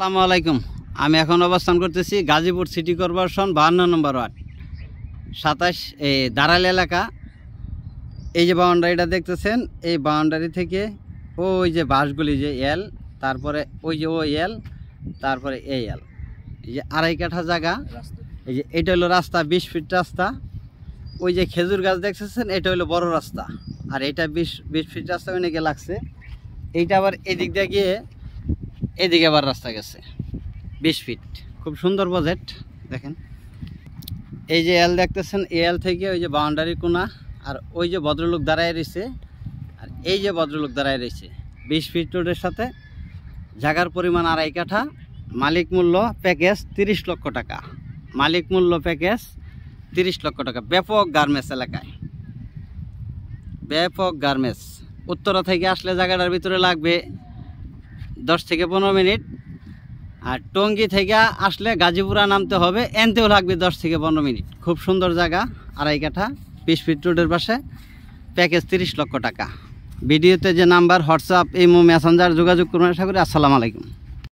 আসসালামু আলাইকুম। আমি এখন অবস্থান করতেছি গাজীপুর সিটি কর্পোরেশন 52 নম্বর ওয়ার্ড 27 দাঁড়াল এলাকা। এই যে বাউন্ডারিটা দেখতেছেন, এই বাউন্ডারি থেকে ওই যে বাঁশগুলি যে এল, তারপরে ওই যে ও এল, তারপরে এই এল, এই যে আড়াই কাঠা জায়গা। এই যে এটা হলো রাস্তা, 20 ফিট রাস্তা। ওই যে খেজুর গাছ দেখতেছেন, এটা হলো বড় রাস্তা। আর এটা 20 ফিট রাস্তা অনেকে লাগছে। এইটা আবার এদিক দিয়ে গিয়ে এদিকে আবার রাস্তা গেছে 20 ফিট। খুব সুন্দর বাজেট। দেখেন এই যে এল দেখতেছেন, এই এল থেকে ওই যে বাউন্ডারি কোনা, আর ওই যে ভদ্রলোক দাঁড়ায় রয়েছে, আর এই যে ভদ্রলোক দাঁড়ায় রয়েছে 20 ফিট রোডের সাথে। জায়গার পরিমাণ আড়াই কাঠা। মালিক মূল্য প্যাকেজ 30 লক্ষ টাকা। মালিক মূল্য প্যাকেজ 30 লক্ষ টাকা। ব্যাপক গার্মেন্টস এলাকায়, ব্যাপক গার্মেন্টস। উত্তরা থেকে আসলে জায়গাটার ভিতরে লাগবে 10 থেকে 15 মিনিট। আর টঙ্গী থেকে আসলে গাজীপুরা নামতে হবে, এনতেও লাগবে 10 থেকে 15 মিনিট। খুব সুন্দর জায়গা, আড়াই কাঠা, 20 ফিট রোডের পাশে। প্যাকেজ 30 লক্ষ টাকা। ভিডিওতে যে নাম্বার, হোয়াটসঅ্যাপ, ইমো, মেসেঞ্জার যোগাযোগ করুন। আশা করি। আসসালামু আলাইকুম।